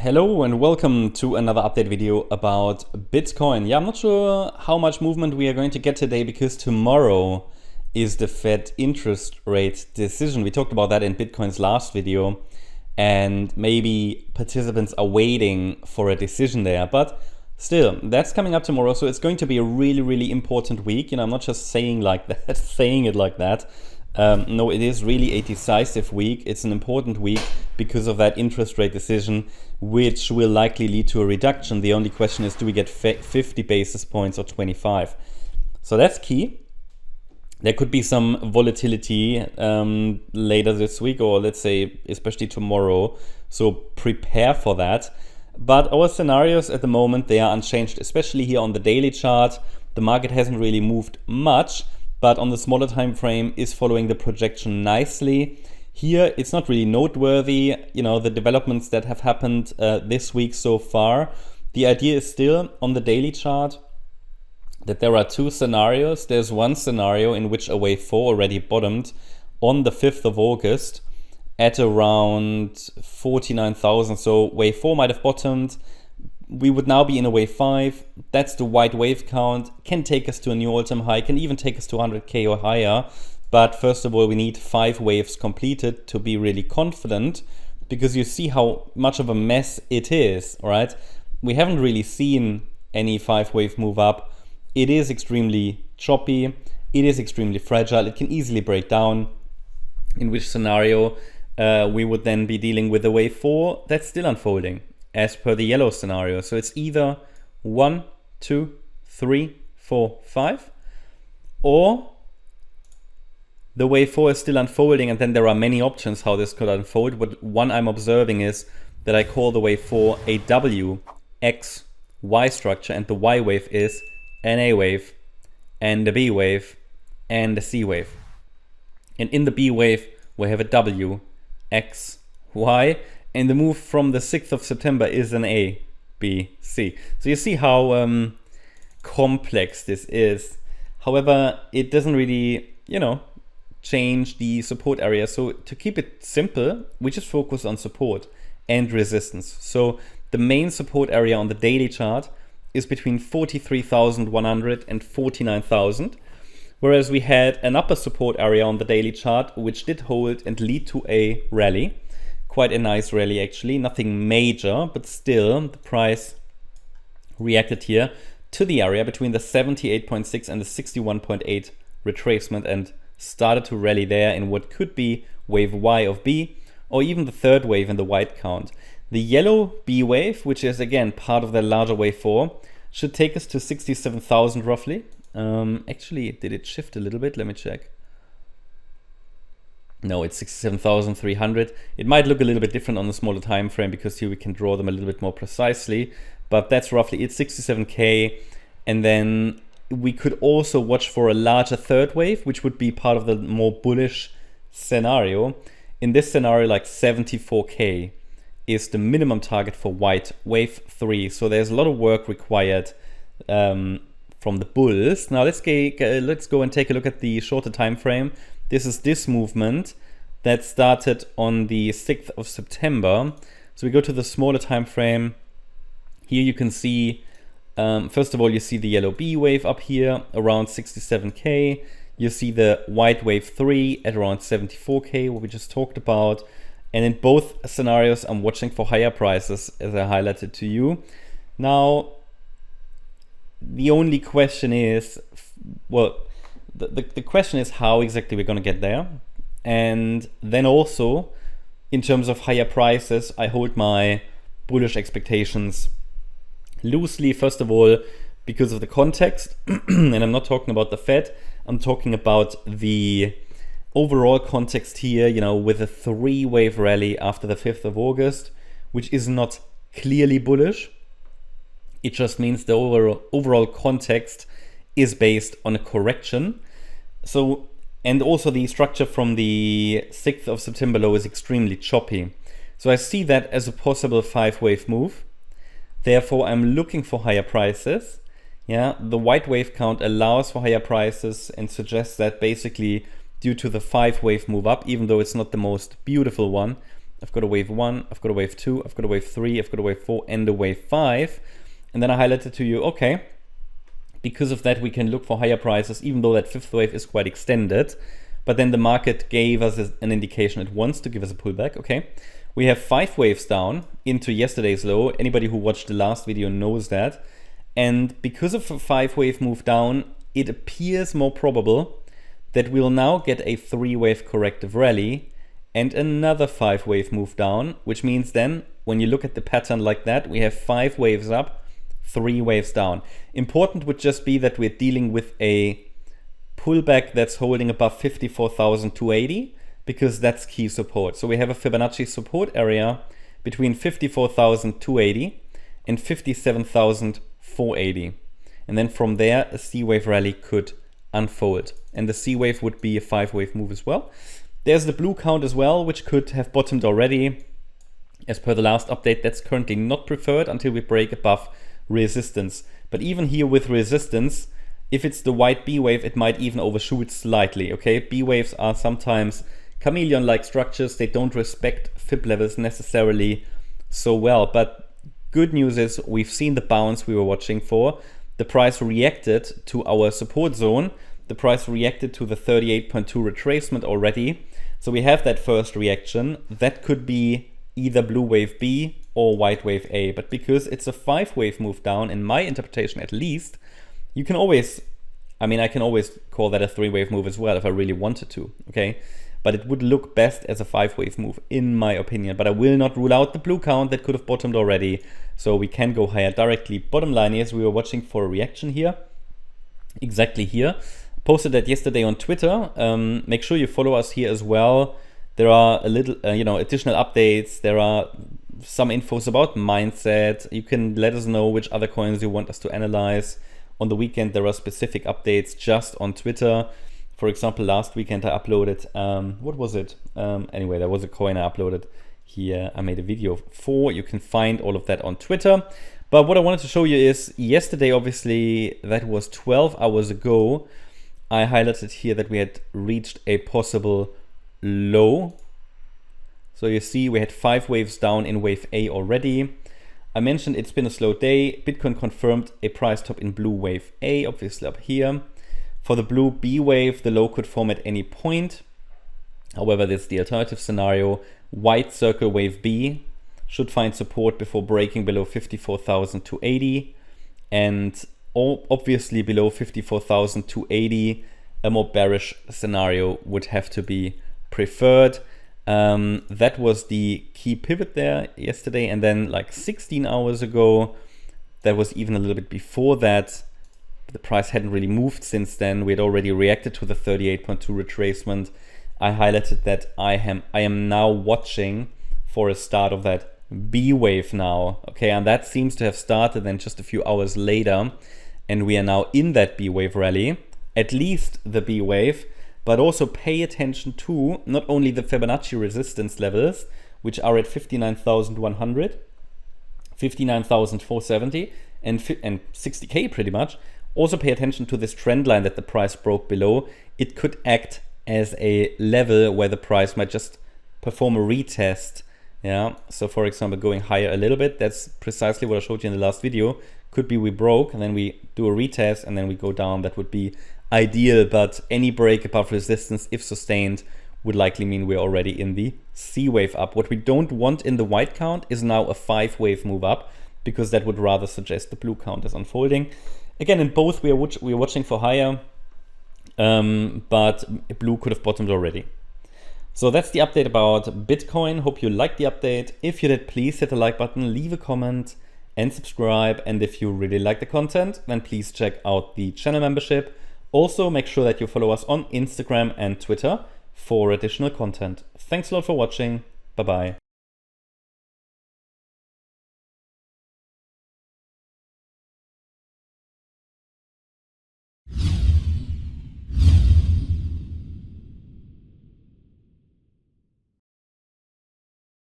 Hello and welcome to another update video about Bitcoin. Yeah, I'm not sure how much movement we are going to get today because tomorrow is the Fed interest rate decision. We talked about that in Bitcoin's last video and maybe participants are waiting for a decision there. But still, that's coming up tomorrow. So it's going to be a really important week. You know, I'm not just saying like that, saying it like that. No, it is really a decisive week. It's an important week because of that interest rate decision, which will likely lead to a reduction. The only question is, do we get 50 basis points or 25? So that's key. There could be some volatility later this week, or let's say especially tomorrow. So prepare for that. But our scenarios at the moment, they are unchanged, especially here on the daily chart. The market hasn't really moved much, but on the smaller time frame is following the projection nicely. Here, it's not really noteworthy, you know, the developments that have happened this week so far. The idea is still on the daily chart that there are two scenarios. There's one scenario in which a wave 4 already bottomed on the 5th of August at around 49,000. So wave 4 might have bottomed. We would now be in a wave 5. That's the white wave count. Can take us to a new all-time high, can even take us to 100k or higher. But first of all, we need 5 waves completed to be really confident, because you see how much of a mess it is, right? We haven't really seen any 5-wave move up. It is extremely choppy. It is extremely fragile. It can easily break down, in which scenario we would then be dealing with a wave 4 that's still unfolding, as per the yellow scenario. So it's either 1, 2, 3, 4, 5, or the wave 4 is still unfolding, and then there are many options how this could unfold. But one I'm observing is that I call the wave 4 a W, X, Y structure, and the Y wave is an A wave, and a B wave, and a C wave. And in the B wave, we have a W, X, Y, and the move from the 6th of September is an A, B, C. So you see how complex this is. However, it doesn't really, you know, change the support area. So to keep it simple, we just focus on support and resistance. So the main support area on the daily chart is between 43,100 and 49,000. Whereas we had an upper support area on the daily chart, which did hold and lead to a rally. Quite a nice rally actually, nothing major, but still the price reacted here to the area between the 78.6 and the 61.8 retracement and started to rally there in what could be wave Y of B, or even the third wave in the white count. The yellow B wave, which is again part of the larger wave 4, should take us to 67,000 roughly. Actually, did it shift a little bit? Let me check. No, it's 67,300. It might look a little bit different on the smaller time frame because here we can draw them a little bit more precisely, but that's roughly it's 67k. And then we could also watch for a larger third wave, which would be part of the more bullish scenario. In this scenario, like 74k is the minimum target for white wave 3. So there's a lot of work required from the bulls. Now let's go and take a look at the shorter time frame. This is this movement that started on the 6th of September. So we go to the smaller time frame. Here you can see, first of all, you see the yellow B wave up here around 67k. You see the white wave 3 at around 74k, what we just talked about. And in both scenarios, I'm watching for higher prices, as I highlighted to you. Now, the only question is, well, the question is how exactly we're going to get there. And then also, in terms of higher prices, I hold my bullish expectations loosely. First of all, because of the context, and I'm not talking about the Fed, I'm talking about the overall context here, you know, with a 3-wave rally after the 5th of August, which is not clearly bullish. It just means the overall context is based on a correction. So, and also the structure from the 6th of September low is extremely choppy. So I see that as a possible 5-wave move. Therefore, I'm looking for higher prices. Yeah, the white wave count allows for higher prices and suggests that basically due to the 5-wave move up, even though it's not the most beautiful one, I've got a wave 1, I've got a wave 2, I've got a wave 3, I've got a wave 4, and a wave 5. And then I highlighted to you, okay, because of that we can look for higher prices, even though that fifth wave is quite extended. But then the market gave us an indication it wants to give us a pullback, okay. We have 5 waves down into yesterday's low. Anybody who watched the last video knows that. And because of a 5-wave move down, it appears more probable that we'll now get a 3-wave corrective rally and another 5-wave move down, which means then when you look at the pattern like that, we have 5 waves up, 3 waves down. Important would just be that we're dealing with a pullback that's holding above 54,280, because that's key support. So we have a Fibonacci support area between 54,280 and 57,480. And then from there, a C-wave rally could unfold. And the C-wave would be a 5-wave move as well. There's the blue count as well, which could have bottomed already. As per the last update, that's currently not preferred until we break above resistance. But even here with resistance, if it's the white B wave, it might even overshoot slightly, okay? B waves are sometimes chameleon-like structures. They don't respect Fib levels necessarily so well. But good news is we've seen the bounce we were watching for. The price reacted to our support zone. The price reacted to the 38.2 retracement already. So we have that first reaction. That could be either blue wave B or white wave A. But because it's a 5-wave move down, in my interpretation at least, you can always, I mean, I can always call that a 3-wave move as well if I really wanted to, okay? But it would look best as a 5-wave move in my opinion. But I will not rule out the blue count that could have bottomed already. So we can go higher directly. Bottom line is we were watching for a reaction here, exactly here. Posted that yesterday on Twitter. Make sure you follow us here as well. There are a little, additional updates. There are some infos about mindset. You can let us know which other coins you want us to analyze. On the weekend, there are specific updates just on Twitter. For example, last weekend I uploaded, what was it? Anyway, there was a coin I uploaded here. I made a video for. You can find all of that on Twitter. But what I wanted to show you is yesterday, obviously, that was 12 hours ago. I highlighted here that we had reached a possible low. So you see we had 5 waves down in wave A already. I mentioned it's been a slow day. Bitcoin confirmed a price top in blue wave A, obviously up here. For the blue B wave, the low could form at any point. However, this is the alternative scenario. White circle wave B should find support before breaking below 54,280. And obviously below 54,280, a more bearish scenario would have to be preferred. That was the key pivot there yesterday, and then like 16 hours ago, that was even a little bit before that. The price hadn't really moved since then. We had already reacted to the 38.2 retracement. I highlighted that I am now watching for a start of that B wave now, okay, and that seems to have started then just a few hours later. And we are now in that B wave rally, at least the B wave, but also pay attention to not only the Fibonacci resistance levels, which are at 59,100, 59,470, and 60K pretty much. Also pay attention to this trend line that the price broke below. It could act as a level where the price might just perform a retest. Yeah, so for example, going higher a little bit, that's precisely what I showed you in the last video. Could be we broke and then we do a retest and then we go down. That would be ideal, but any break above resistance, if sustained, would likely mean we're already in the C wave up. What we don't want in the white count is now a 5-wave move up, because that would rather suggest the blue count is unfolding. Again, in both we're watching for higher, but blue could have bottomed already. So that's the update about Bitcoin. Hope you liked the update. If you did, please hit the like button, leave a comment and subscribe. And if you really like the content, then please check out the channel membership. Also, make sure that you follow us on Instagram and Twitter for additional content. Thanks a lot for watching. Bye-bye.